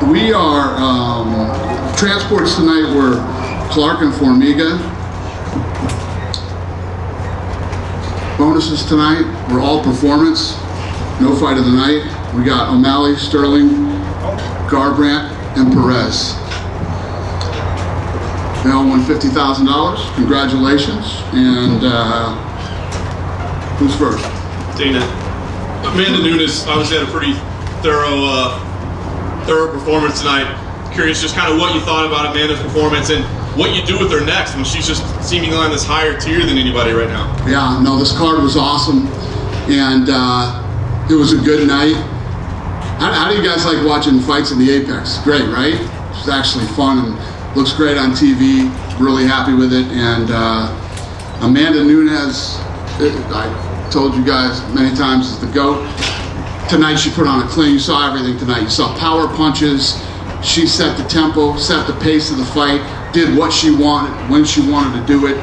We are, transports tonight were Clark and Formiga. Bonuses tonight were all performance, no fight of the night. We got O'Malley, Sterling, Garbrandt, and Perez. They all won $50,000. Congratulations. And who's first? Dana. Amanda Nunes obviously had a pretty thorough performance tonight. Curious just kind of what you thought about Amanda's performance and what you do with her next. I mean, she's just seemingly on this higher tier than anybody right now. Yeah, no, this card was awesome. And it was a good night. How do you guys like watching fights in the Apex? Great, right? It's actually fun and looks great on TV. Really happy with it. And Amanda Nunes, I told you guys many times, is the GOAT. Tonight she put on a clean. You saw everything tonight. You saw power punches. She set the tempo, set the pace of the fight, did what she wanted, when she wanted to do it.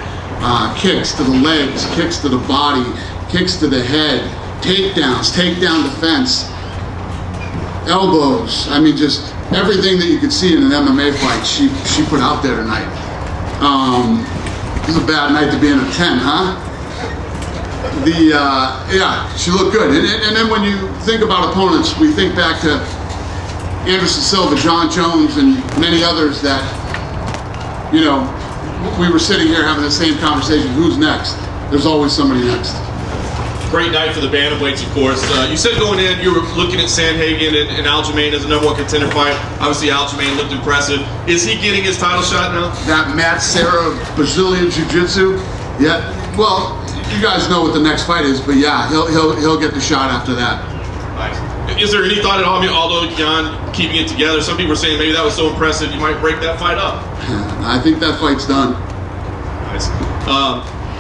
Kicks to the legs, kicks to the body, kicks to the head, takedowns, takedown defense, elbows. I mean, just everything that you could see in an MMA fight, she put out there tonight. This is a bad night to be in a 10, huh? Yeah, she looked good. And then when you think about opponents, we think back to Anderson Silva, John Jones, and many others that, you know, we were sitting here having the same conversation. Who's next? There's always somebody next. Great night for the bantamweights, of course. You said going in, you were looking at Sandhagen and Aljamain as the #1 contender fight. Obviously, Aljamain looked impressive. Is he getting his title shot now? That Matt Serra Brazilian Jiu-Jitsu? Yeah. Well, you guys know what the next fight is, but yeah, he'll get the shot after that. Nice. Is there any thought at all? I mean, although Jan keeping it together, some people are saying maybe that was so impressive you might break that fight up. I think that fight's done. Nice.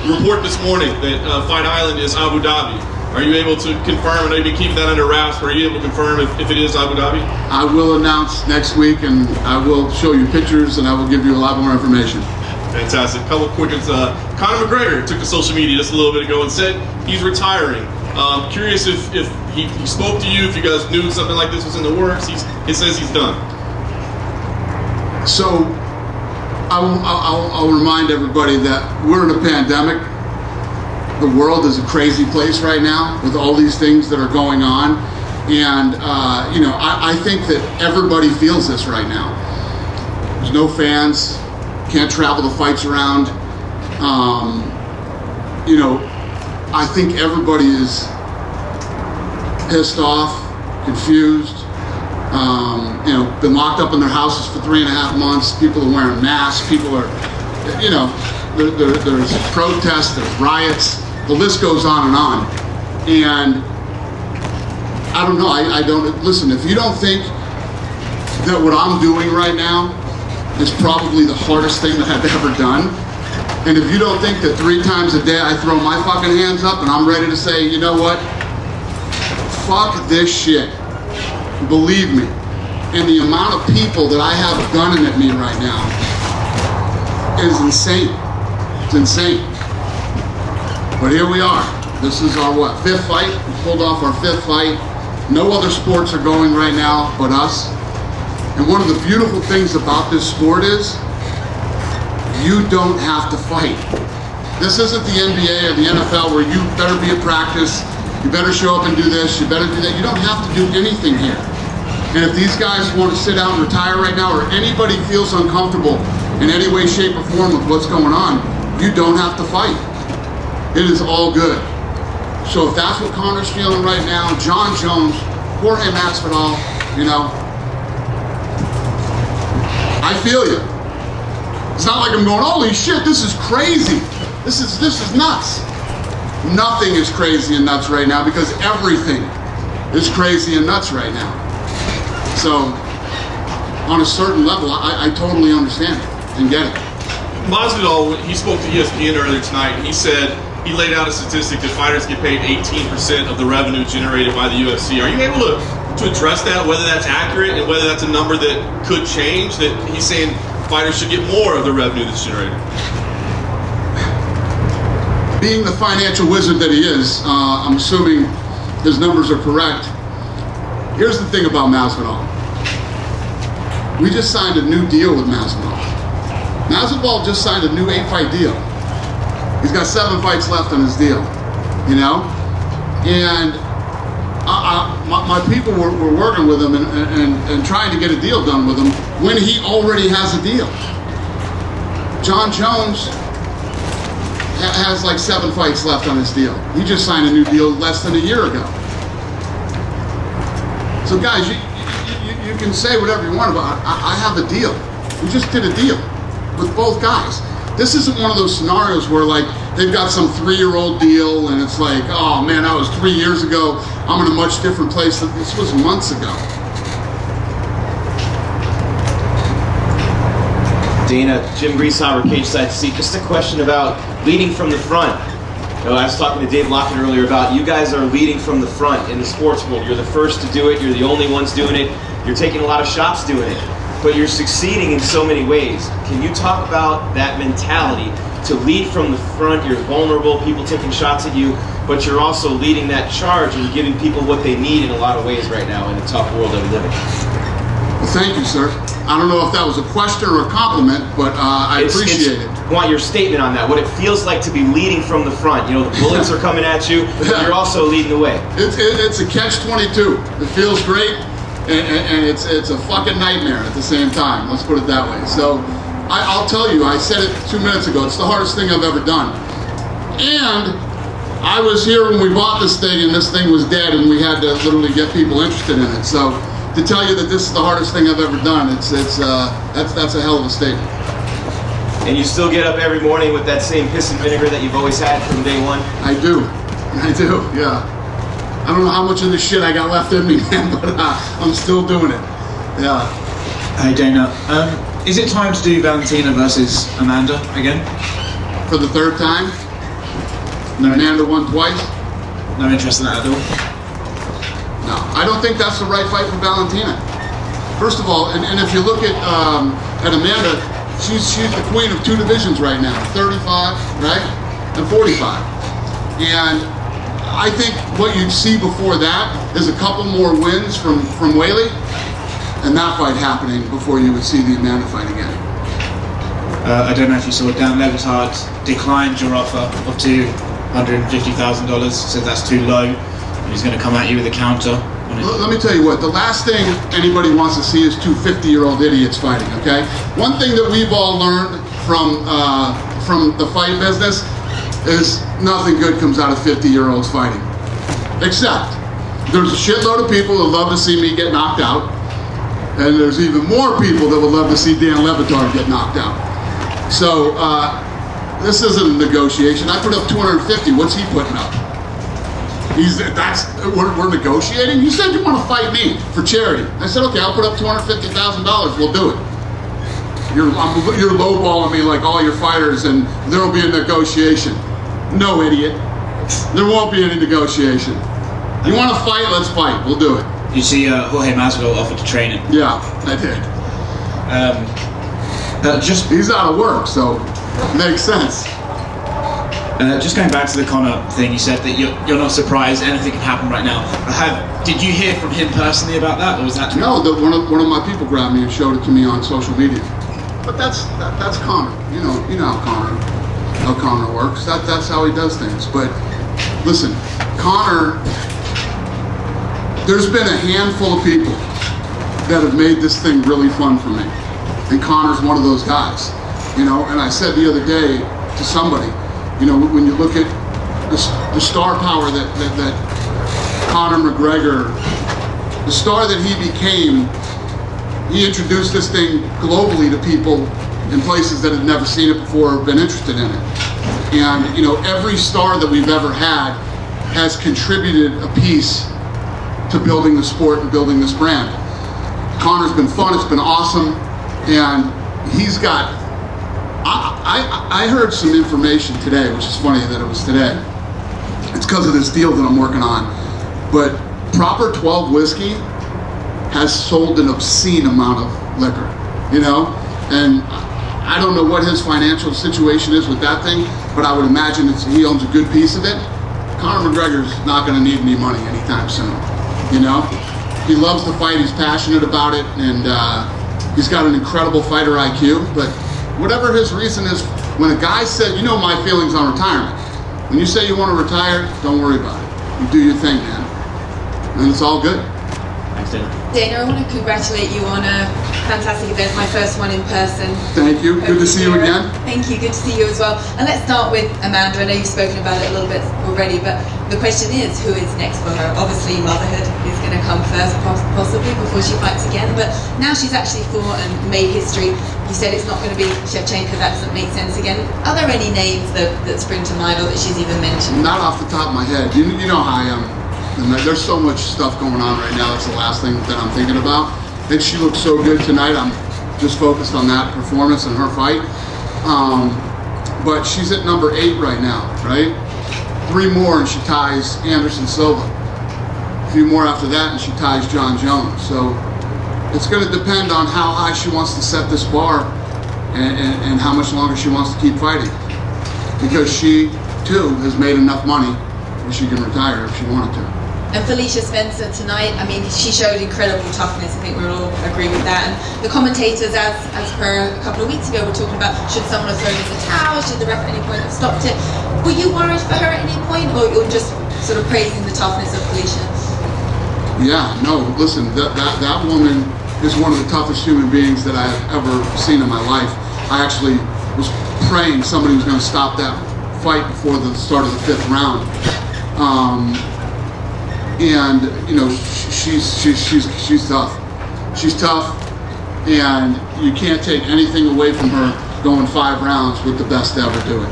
Report this morning that Fight Island is Abu Dhabi. Are you able to confirm? I know you've been keeping that under wraps, but are you able to confirm if it is Abu Dhabi? I will announce next week, and I will show you pictures, and I will give you a lot more information. Fantastic. A couple of quick ones. Conor McGregor took to social media just a little bit ago and said he's retiring. Curious if he spoke to you, if you guys knew something like this was in the works. He says he's done. So I'll remind everybody that we're in a pandemic. The world is a crazy place right now with all these things that are going on. And, you know, I think that everybody feels this right now. There's no fans, can't travel the fights around. You know, I think everybody is pissed off, confused. You know, been locked up in their houses for 3.5 months. People are wearing masks. People are, you know, there's protests, there's riots. The list goes on and on. And I don't know. I don't listen. If you don't think that what I'm doing right now is probably the hardest thing that I've ever done, and if you don't think that 3 times a day I throw my fucking hands up and I'm ready to say, you know what? Fuck this shit. Believe me. And the amount of people that I have gunning at me right now is insane. It's insane. But here we are. This is our, what, 5th fight? We pulled off our 5th fight. No other sports are going right now but us. And one of the beautiful things about this sport is you don't have to fight. This isn't the NBA or the NFL where you better be at practice, you better show up and do this, you better do that. You don't have to do anything here. And if these guys want to sit out and retire right now, or anybody feels uncomfortable in any way, shape, or form with what's going on, you don't have to fight. It is all good. So if that's what Conor's feeling right now, John Jones, Jorge Masvidal, you know, I feel you. It's not like I'm going, holy shit, this is crazy. This is nuts. Nothing is crazy and nuts right now because everything is crazy and nuts right now. So, on a certain level, I totally understand it and get it. Masvidal, he spoke to ESPN earlier tonight, and he said he laid out a statistic that fighters get paid 18% of the revenue generated by the UFC. Are you able to address that, whether that's accurate and whether that's a number that could change, that he's saying fighters should get more of the revenue that's generated? Being the financial wizard that he is, I'm assuming his numbers are correct. Here's the thing about Masvidal. We just signed a new deal with Masvidal. Masvidal just signed a new 8-fight deal. He's got 7 fights left on his deal, you know? And my people were working with him and trying to get a deal done with him when he already has a deal. John Jones has like 7 fights left on his deal. He just signed a new deal less than a year ago. So guys, you can say whatever you want about it. I have a deal. We just did a deal with both guys. This isn't one of those scenarios where like they've got some 3-year-old deal and it's like, oh man, that was 3 years ago. I'm in a much different place. This was months ago. Dana, Jim Greashauer, Cage Side Seat. Just a question about leading from the front. You know, I was talking to Dave Lockett earlier about you guys are leading from the front in the sports world. You're the first to do it. You're the only ones doing it. You're taking a lot of shots doing it. But you're succeeding in so many ways. Can you talk about that mentality to lead from the front? You're vulnerable, people taking shots at you, but you're also leading that charge and giving people what they need in a lot of ways right now in the tough world that we live in. Well, thank you, sir. I don't know if that was a question or a compliment, but I appreciate it. I want your statement on that, what it feels like to be leading from the front. You know, the bullets are coming at you, but you're also leading the way. It's a catch-22. It feels great, and it's a fucking nightmare at the same time. Let's put it that way. So I'll tell you, I said it 2 minutes ago, it's the hardest thing I've ever done. And I was here when we bought this thing, and this thing was dead, and we had to literally get people interested in it. So to tell you that this is the hardest thing I've ever done, that's a hell of a statement. And you still get up every morning with that same piss and vinegar that you've always had from day one? I do, yeah. I don't know how much of this shit I got left in me, man, but I'm still doing it, yeah. Hey Dana, is it time to do Valentina versus Amanda again? For the 3rd time? No. Amanda won twice? No interest in that at all? No, I don't think that's the right fight for Valentina. First of all, and if you look at Amanda, she's the queen of 2 divisions right now, 35, right, and 45. And I think what you'd see before that is a couple more wins from Weili, and that fight happening before you would see the Amanda fight again. I don't know if you saw Dan Levitard declined your offer of $250,000, said that's too low, and he's going to come at you with a counter. Let me tell you what, the last thing anybody wants to see is 2 50-year-old idiots fighting, okay? One thing that we've all learned from the fight business is nothing good comes out of 50-year-olds fighting. Except, there's a shitload of people that love to see me get knocked out, and there's even more people that would love to see Dan Levitard get knocked out. So, this isn't a negotiation. I put up 250, what's he putting up? We're negotiating? You said you want to fight me for charity. I said, okay, I'll put up $250,000, we'll do it. You're lowballing me like all your fighters and there'll be a negotiation. No, idiot. There won't be any negotiation. You want to fight, let's fight, we'll do it. You see Jorge Masvidal offered to train him. Yeah, I did. He's out of work, so it makes sense. Just going back to the Conor thing, you said that you're not surprised anything can happen right now. Did you hear from him personally about that, or was that? No, one of my people grabbed me and showed it to me on social media. But that's Conor. You know how Conor works. That's how he does things. But listen, Conor. There's been a handful of people that have made this thing really fun for me, and Conor's one of those guys. You know, and I said the other day to somebody, you know, when you look at the star power that Conor McGregor, the star that he became, he introduced this thing globally to people in places that had never seen it before or been interested in it. And, you know, every star that we've ever had has contributed a piece to building the sport and building this brand. Conor's been fun, it's been awesome, and he's got, I heard some information today, which is funny that it was today. It's because of this deal that I'm working on. But Proper 12 whiskey has sold an obscene amount of liquor, you know? And I don't know what his financial situation is with that thing, but I would imagine he owns a good piece of it. Conor McGregor's not gonna need any money anytime soon, you know? He loves the fight, he's passionate about it, and He's got an incredible fighter IQ, but whatever his reason is, when a guy said, you know my feelings on retirement. When you say you want to retire, don't worry about it. You do your thing, man. And it's all good. Thanks, Dana. Dana, I want to congratulate you on a fantastic event, my first one in person. Thank you. Good to see you again. Thank you. Good to see you as well. And let's start with Amanda. I know you've spoken about it a little bit already, but the question is, who is next for her? Obviously, motherhood is going to come first, possibly, before she fights again. But now she's actually fought and made history. You said it's not going to be Shevchenko. That doesn't make sense again. Are there any names that spring to mind or that she's even mentioned? Not off the top of my head. You know how I am. And there's so much stuff going on right now. That's the last thing that I'm thinking about. And she looked so good tonight. I'm just focused on that performance and her fight. But she's at number 8 right now, right? 3 more and she ties Anderson Silva. A few more after that and she ties John Jones. So it's going to depend on how high she wants to set this bar and how much longer she wants to keep fighting. Because she, too, has made enough money where she can retire if she wanted to. And Felicia Spencer tonight, I mean, she showed incredible toughness. I think we all agree with that. And the commentators, as per a couple of weeks ago, were talking about, should someone have thrown in the towel? Should the ref at any point have stopped it? Were you worried for her at any point, or you're just sort of praising the toughness of Felicia? Yeah, no, listen, that woman is one of the toughest human beings that I have ever seen in my life. I actually was praying somebody was going to stop that fight before the start of the 5th round. And you know, she's tough. She's tough, and you can't take anything away from her going 5 rounds with the best to ever do it.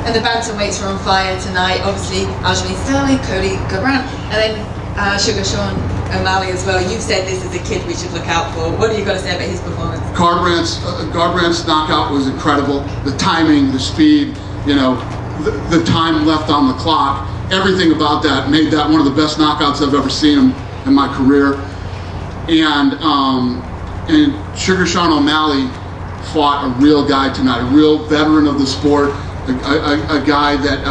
And the bantamweights were on fire tonight. Obviously, Aljamain Sterling, Cody Garbrandt, and then Sugar Sean O'Malley as well. You've said this is a kid we should look out for. What do you got to say about his performance? Garbrandt's knockout was incredible. The timing, the speed, you know, the time left on the clock. Everything about that made that one of the best knockouts I've ever seen in my career. And Sugar Sean O'Malley fought a real guy tonight, a real veteran of the sport, a guy that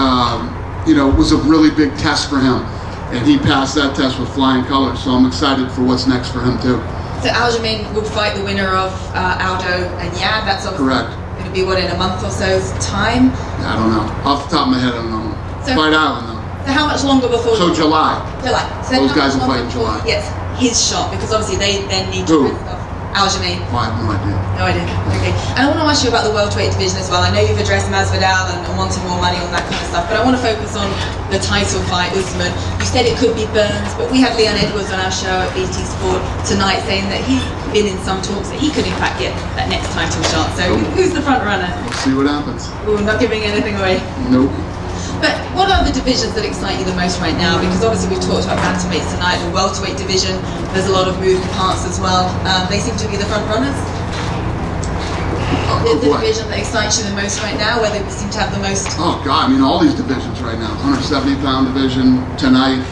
you know, was a really big test for him, and he passed that test with flying colors. So I'm excited for what's next for him too. So Aljamain would fight the winner of Aldo and Yan. That's obviously correct. Going to be what, in a month or so's time? Yeah, I don't know. Off the top of my head, I don't know. So, Fight Island though. So how much longer before? So July. July. So those guys will fight in July. Yes, his shot, because obviously they then need to rest off Aljamain. Well, I have no idea. No idea. Okay. And I want to ask you about the welterweight division as well. I know you've addressed Masvidal and wanting more money on that kind of stuff, but I want to focus on the title fight, Usman. You said it could be Burns, but we had Leon Edwards on our show at BT Sport tonight saying that he's been in some talks that he could in fact get that next title shot. So who's the front runner? We'll see what happens. Ooh, not giving anything away. Nope. But what are the divisions that excite you the most right now? Because obviously we've talked about bantamweights tonight, the welterweight division, there's a lot of moving parts as well. They seem to be the front runners. The division that excites you the most right now, where they seem to have the most... Oh God, I mean all these divisions right now. 170-pound division tonight.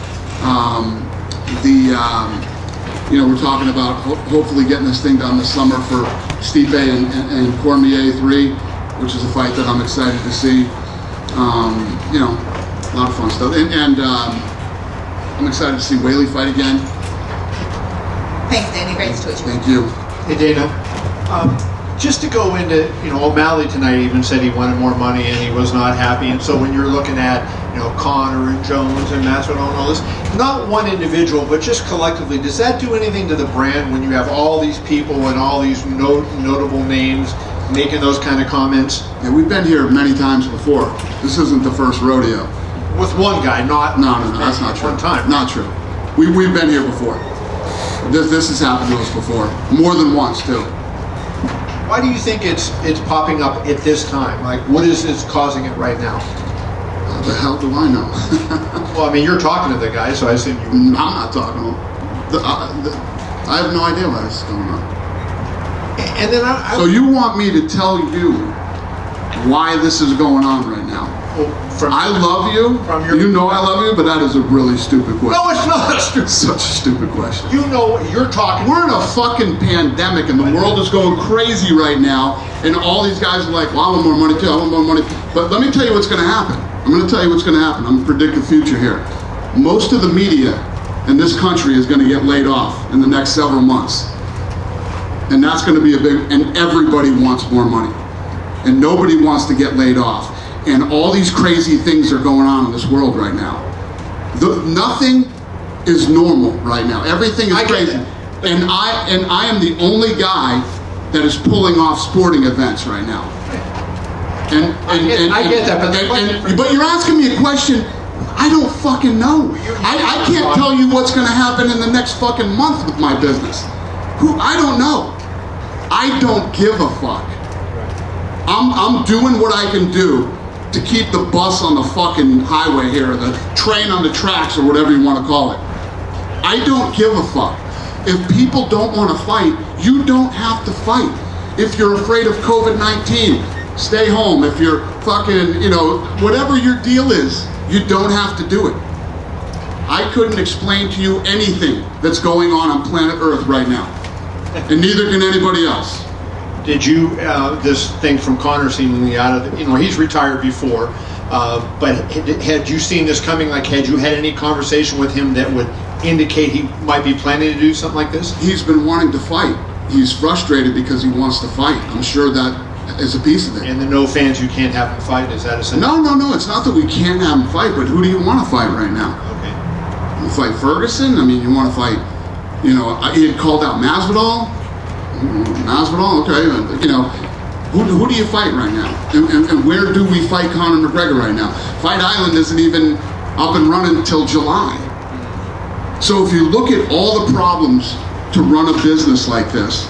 You know, we're talking about hopefully getting this thing done this summer for Stipe and Cormier 3, which is a fight that I'm excited to see. You know, a lot of fun stuff. And I'm excited to see Whaley fight again. Thanks, Danny. Great to talk to you. Thank you. Hey, Dana. Just to go into, you know, O'Malley tonight even said he wanted more money and he was not happy. And so when you're looking at, you know, Conor and Jones and Masvidal and all this, not one individual, but just collectively, does that do anything to the brand when you have all these people and all these notable names making those kind of comments? Yeah, we've been here many times before. This isn't the first rodeo. With one guy, not... No, that's not true. One time. Not true. We've been here before. This has happened to us before. More than once, too. Why do you think it's popping up at this time? Like, what is causing it right now? How the hell do I know? Well, I mean, you're talking to the guy, so I assume you... I'm not talking to him. I have no idea why this is going on. And then So you want me to tell you why this is going on right now? I love you. You know I love you, but that is a really stupid question. No, it's not a stupid. Such a stupid question. You know, you're talking. We're in a fucking pandemic, and the world is going crazy right now. And all these guys are like, "Well, I want more money too. I want more money." But let me tell you what's going to happen. I'm going to tell you what's going to happen. I'm going to predict the future here. Most of the media in this country is going to get laid off in the next several months. And that's going to be a big, and everybody wants more money. And nobody wants to get laid off. And all these crazy things are going on in this world right now. Nothing is normal right now. Everything is crazy. And I am the only guy that is pulling off sporting events right now. I get that, but you're asking me a question. I don't fucking know. I can't tell you what's going to happen in the next fucking month with my business. I don't know. I don't give a fuck. I'm doing what I can do to keep the bus on the fucking highway here, or the train on the tracks, or whatever you want to call it. I don't give a fuck. If people don't want to fight, you don't have to fight. If you're afraid of COVID-19, stay home. If you're fucking, whatever your deal is, you don't have to do it. I couldn't explain to you anything that's going on planet Earth right now. And neither can anybody else. Did you, this thing from Conor seemingly out of, he's retired before, but had you seen this coming? Like, had you had any conversation with him that would indicate he might be planning to do something like this? He's been wanting to fight. He's frustrated because he wants to fight. I'm sure that is a piece of it. And the no fans, you can't have him fight, is that a sense? No, it's not that we can't have him fight, but who do you want to fight right now? Okay. You fight Ferguson? I mean, you want to fight, he had called out Masvidal. Masvidal, okay, who do you fight right now? And where do we fight Conor McGregor right now? Fight Island isn't even up and running until July. So if you look at all the problems to run a business like this,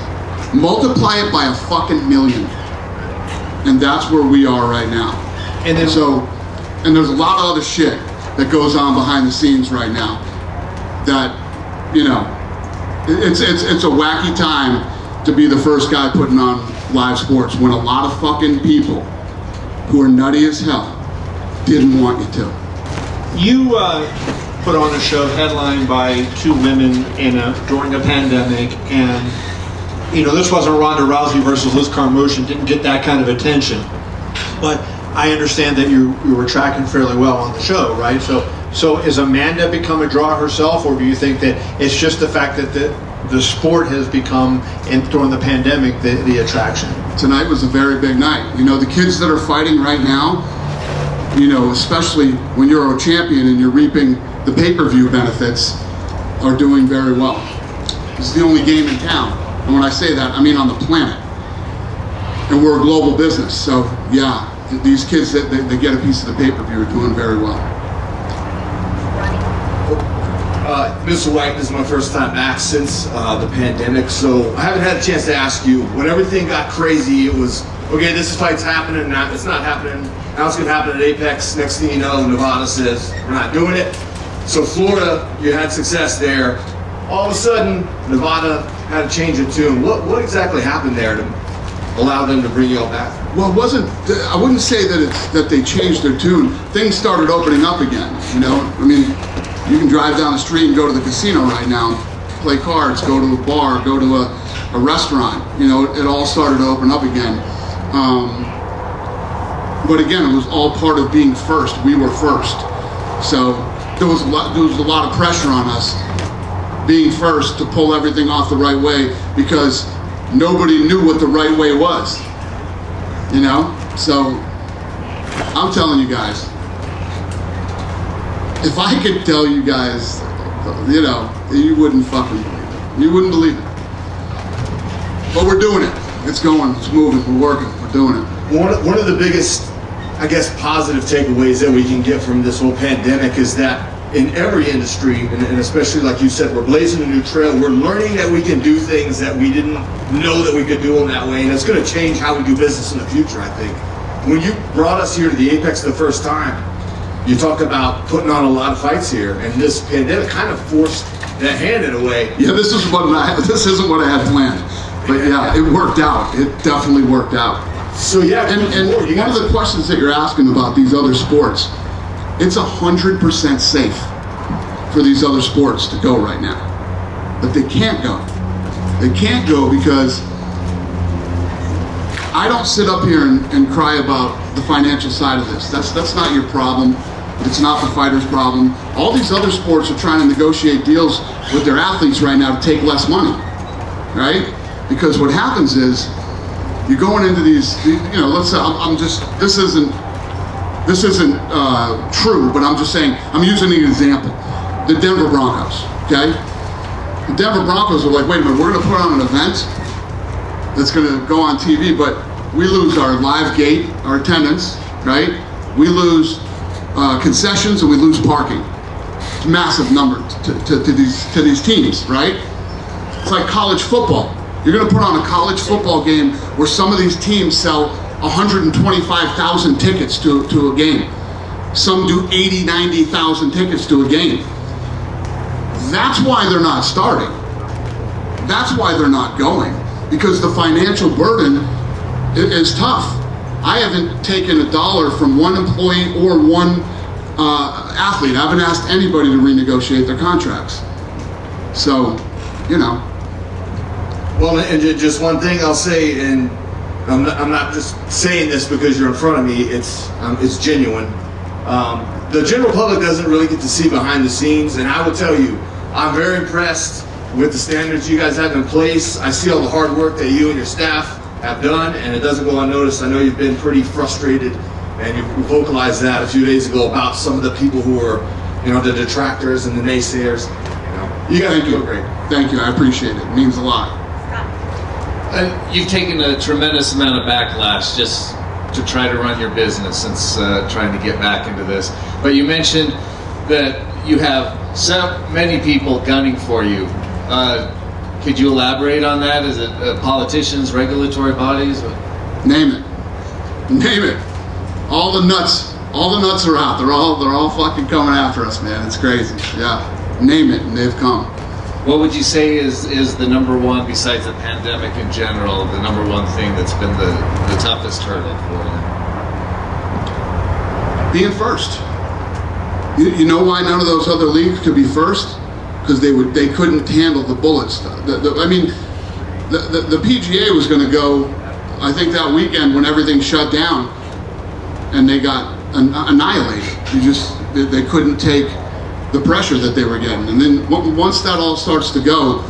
multiply it by a fucking million. And that's where we are right now. And there's a lot of other shit that goes on behind the scenes right now that, it's a wacky time to be the first guy putting on live sports when a lot of fucking people who are nutty as hell didn't want you to. You put on a show headlined by two women during a pandemic, and this wasn't Ronda Rousey versus Liz Carmouche, didn't get that kind of attention. But I understand that you were tracking fairly well on the show, right? So has Amanda become a draw herself, or do you think that it's just the fact that the sport has become, and during the pandemic, the attraction? Tonight was a very big night. The kids that are fighting right now, especially when you're a champion and you're reaping the pay-per-view benefits, are doing very well. This is the only game in town. And when I say that, I mean on the planet. And we're a global business. So, yeah, these kids that get a piece of the pay-per-view are doing very well. Mr. White, this is my first time back since the pandemic, so I haven't had a chance to ask you. When everything got crazy, it was, okay, this fight's happening, now it's not happening, now it's going to happen at Apex. Next thing you know, Nevada says, we're not doing it. So Florida, you had success there. All of a sudden, Nevada had a change of tune. What exactly happened there to allow them to bring you all back? Well, I wouldn't say that they changed their tune. Things started opening up again, you can drive down the street and go to the casino right now, play cards, go to a bar, go to a restaurant. It all started to open up again. But again, it was all part of being first. We were first. So there was a lot of pressure on us being first to pull everything off the right way, because nobody knew what the right way was. So I'm telling you guys, if I could tell you guys, you wouldn't fucking believe it. You wouldn't believe it. But we're doing it. It's going, it's moving, we're working, we're doing it. One of the biggest, I guess, positive takeaways that we can get from this whole pandemic is that in every industry, and especially like you said, we're blazing a new trail. We're learning that we can do things that we didn't know that we could do them that way, and it's going to change how we do business in the future, I think. When you brought us here to the Apex the first time, you talk about putting on a lot of fights here, and this pandemic kind of forced that hand in a way. Yeah, this isn't what I had planned, but yeah, it worked out. It definitely worked out. So yeah, and one of the questions that you're asking about these other sports, it's 100% safe for these other sports to go right now, but they can't go. They can't go because I don't sit up here and cry about the financial side of this. That's not your problem. It's not the fighter's problem. All these other sports are trying to negotiate deals with their athletes right now to take less money, right? Because what happens is, you're going into these, let's say, this isn't true, but I'm just saying, I'm using an example. The Denver Broncos, okay? The Denver Broncos are like, wait a minute, we're gonna put on an event that's gonna go on TV, but we lose our live gate, our attendance, right? We lose concessions and we lose parking. It's massive number to these teams, right? It's like college football. You're gonna put on a college football game where some of these teams sell 125,000 tickets to a game. Some do 80, 90,000 tickets to a game. That's why they're not starting. That's why they're not going. Because the financial burden is tough. I haven't taken $1 from one employee or one athlete. I haven't asked anybody to renegotiate their contracts. So, Well, and just one thing I'll say, and I'm not just saying this because you're in front of me. It's genuine. The general public doesn't really get to see behind the scenes, and I will tell you, I'm very impressed with the standards you guys have in place. I see all the hard work that you and your staff have done, and it doesn't go unnoticed. I know you've been pretty frustrated, and you vocalized that a few days ago about some of the people who are, the detractors and the naysayers. You guys are doing great. Thank you, I appreciate it. It means a lot. You've taken a tremendous amount of backlash just to try to run your business since trying to get back into this. But you mentioned that you have so many people gunning for you. Could you elaborate on that? Is it politicians, regulatory bodies? Name it. Name it. All the nuts are out. They're all fucking coming after us, man. It's crazy. Yeah. Name it, and they've come. What would you say is the number one, besides the pandemic in general, the number one thing that's been the toughest hurdle for you? Being first. You know why none of those other leagues could be first? Because they couldn't handle the bullets. The PGA was going to go, I think that weekend when everything shut down, and they got annihilated. They couldn't take the pressure that they were getting. And then once that all starts to go,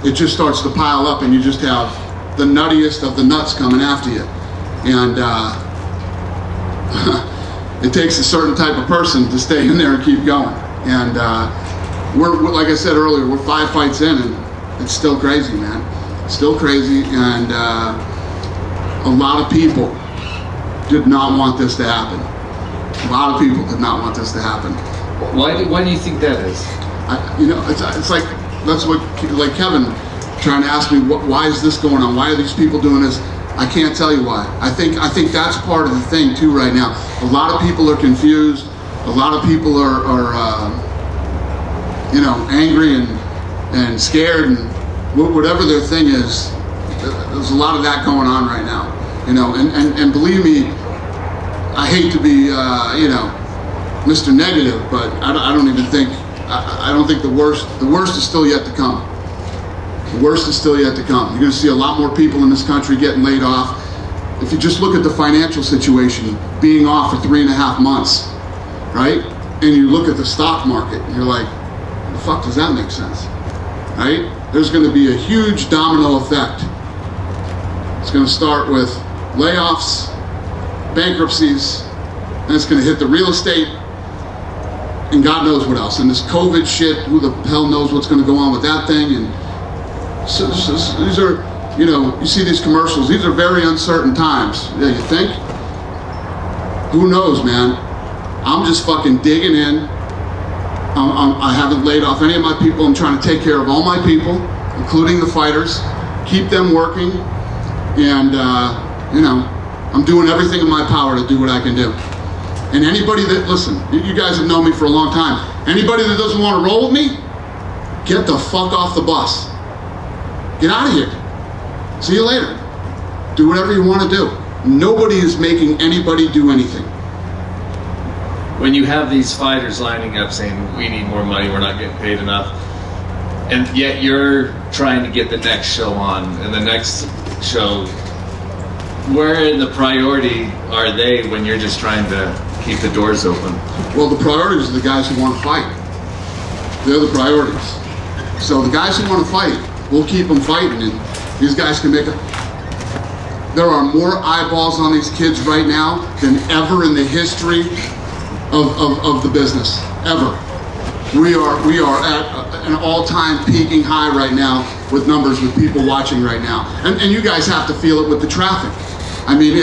it just starts to pile up, and you just have the nuttiest of the nuts coming after you. And it takes a certain type of person to stay in there and keep going. And we're like I said earlier, we're 5 fights in, and it's still crazy, man. It's still crazy, and a lot of people did not want this to happen. A lot of people did not want this to happen. Why do you think that is? It's like, that's what, like Kevin trying to ask me, why is this going on? Why are these people doing this? I can't tell you why. I think that's part of the thing too right now. A lot of people are confused. A lot of people are angry and scared, and whatever their thing is. There's a lot of that going on right now. And believe me, I hate to be Mr. Negative, but I don't even think, I don't think the worst is still yet to come. The worst is still yet to come. You're going to see a lot more people in this country getting laid off. If you just look at the financial situation, being off for 3.5 months, right? And you look at the stock market, and you're like, the fuck does that make sense, right? There's going to be a huge domino effect. It's going to start with layoffs, bankruptcies, and it's going to hit the real estate, and God knows what else. And this COVID shit, who the hell knows what's going to go on with that thing? And so these are, you see these commercials. These are very uncertain times. Yeah, you think? Who knows, man? I'm just fucking digging in. I haven't laid off any of my people. I'm trying to take care of all my people, including the fighters, keep them working, and I'm doing everything in my power to do what I can do. And anybody that, listen, you guys have known me for a long time. Anybody that doesn't want to roll with me, get the fuck off the bus. Get out of here. See you later. Do whatever you want to do. Nobody is making anybody do anything. When you have these fighters lining up saying, we need more money, we're not getting paid enough, and yet you're trying to get the next show on, and the next show, where in the priority are they when you're just trying to keep the doors open? Well, the priorities are the guys who want to fight. They're the priorities. So the guys who want to fight, we'll keep them fighting, and These guys can make it. There are more eyeballs on these kids right now than ever in the history of the business, ever. We are at an all-time peaking high right now with numbers, with people watching right now. And you guys have to feel it with the traffic. I mean,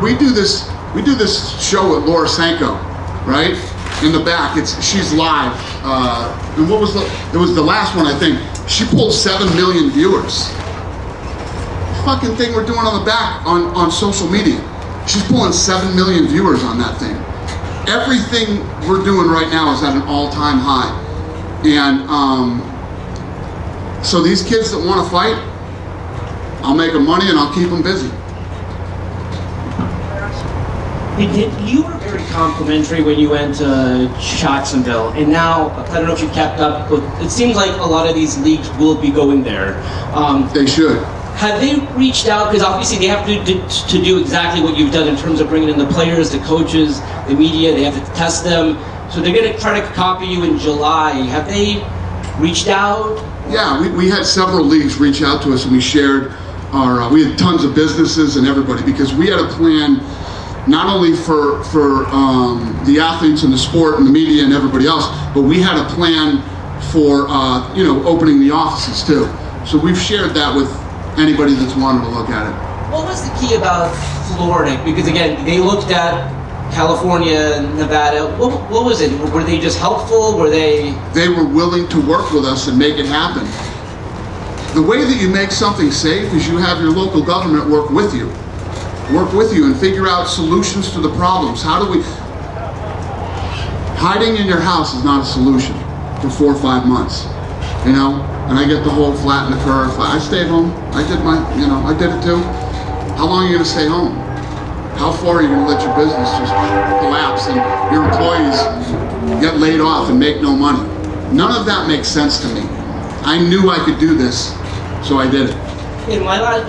we do this show at Laura Sanko, right? In the back, she's live. And it was the last one, I think. She pulled 7 million viewers. Fucking thing we're doing on the back on social media. She's pulling 7 million viewers on that thing. Everything we're doing right now is at an all-time high. And so these kids that want to fight, I'll make them money and I'll keep them busy. You were very complimentary when you went to Jacksonville, and now, I don't know if you kept up, but it seems like a lot of these leagues will be going there. They should. Have they reached out, because obviously they have to do exactly what you've done in terms of bringing in the players, the coaches, the media, they have to test them, so they're going to try to copy you in July. Have they reached out? Yeah, we had several leagues reach out to us, and we shared we had tons of businesses and everybody, because we had a plan not only for the athletes and the sport and the media and everybody else, but we had a plan for opening the offices too. So we've shared that with anybody that's wanted to look at it. What was the key about Florida? Because again, they looked at California and Nevada. What was it? Were they just helpful? Were they? They were willing to work with us and make it happen. The way that you make something safe is you have your local government work with you and figure out solutions to the problems. How do we... Hiding in your house is not a solution for 4 or 5 months, and I get the whole flatten the curve. I stayed home. I did I did it too. How long are you gonna stay home? How far are you gonna let your business just collapse and your employees get laid off and make no money? None of that makes sense to me. I knew I could do this, so I did it.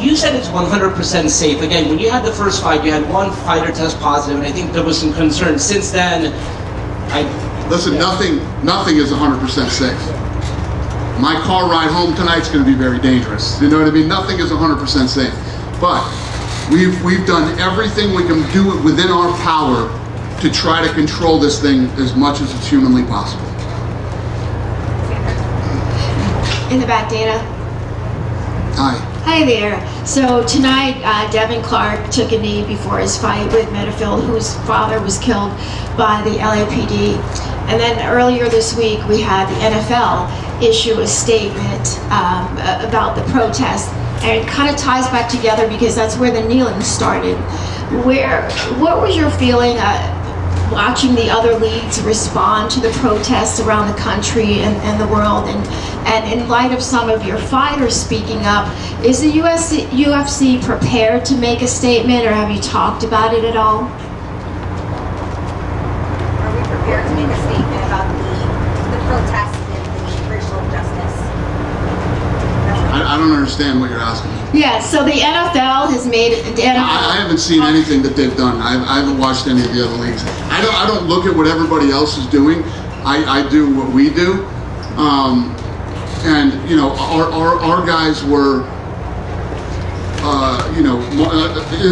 You said it's 100% safe. Again, when you had the first fight, you had one fighter test positive, and I think there was some concern. Since then, Listen, nothing is 100% safe. My car ride home tonight's going to be very dangerous. You know what I mean? Nothing is 100% safe. But we've done everything we can do within our power to try to control this thing as much as it's humanly possible. In the back, Dana. Hi. Hi there. So tonight, Devin Clark took a knee before his fight with Metaphil, whose father was killed by the LAPD. And then earlier this week, we had the NFL issue a statement about the protest. And it kind of ties back together because that's where the kneeling started. What was your feeling watching the other leagues respond to the protests around the country and the world, and in light of some of your fighters speaking up, is the UFC prepared to make a statement, or have you talked about it at all? Are we prepared to make a statement about the protests and the racial justice? I don't understand what you're asking me. Yeah, so the NFL has made it. I haven't seen anything that they've done. I haven't watched any of the other leagues. I don't look at what everybody else is doing. I do what we do. And our guys were,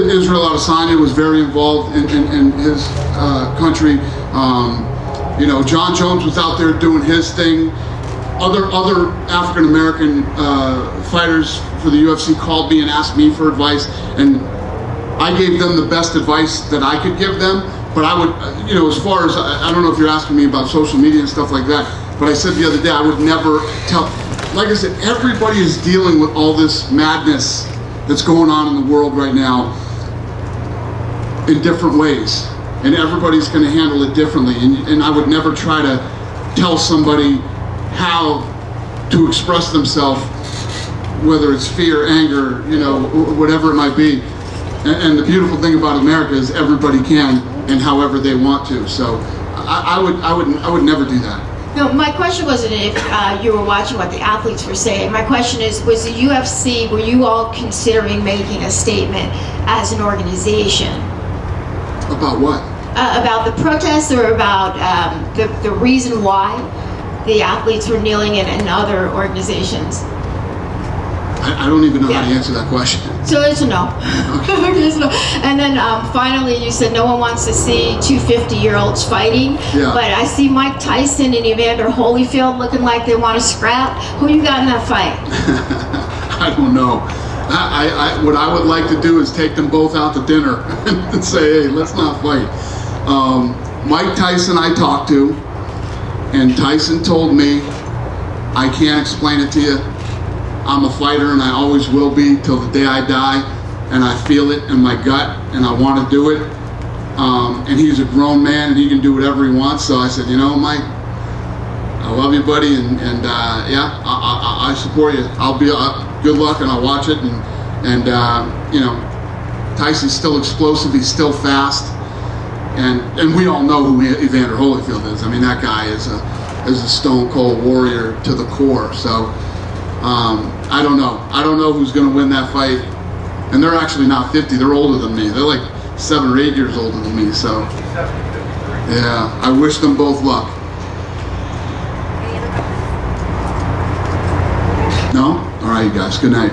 Israel Adesanya was very involved in his country. John Jones was out there doing his thing. Other African American fighters for the UFC called me and asked me for advice, and I gave them the best advice that I could give them. But I would, as far as, I don't know if you're asking me about social media and stuff like that, but I said the other day I would never tell. Like I said, everybody is dealing with all this madness that's going on in the world right now in different ways, and everybody's going to handle it differently. And I would never try to tell somebody how to express themselves, whether it's fear, anger, whatever it might be. And the beautiful thing about America is everybody can, and however they want to. So I would never do that. No, my question wasn't if you were watching what the athletes were saying. My question is, was the UFC, were you all considering making a statement as an organization? About what? About the protests, or about the reason why the athletes were kneeling in other organizations? I don't even know how to answer that question. So it's a no. Okay, it's a no. And then finally, you said no one wants to see two 50-year-olds fighting. Yeah. But I see Mike Tyson and Evander Holyfield looking like they want to scrap. Who you got in that fight? I don't know. What I would like to do is take them both out to dinner and say, hey, let's not fight. Mike Tyson I talked to, and Tyson told me, I can't explain it to you. I'm a fighter and I always will be till the day I die, and I feel it in my gut and I want to do it. And he's a grown man and he can do whatever he wants. So I said, you know, Mike, I love you, buddy, and yeah, I support you. I'll be good luck, and I'll watch it. And you know, Tyson's still explosive. He's still fast, and we all know who Evander Holyfield is. I mean, that guy is a stone cold warrior to the core. So I don't know. I don't know who's going to win that fight. And they're actually not 50. They're older than me. They're like 7 or 8 years older than me. So yeah, I wish them both luck. No? All right, you guys. Good night.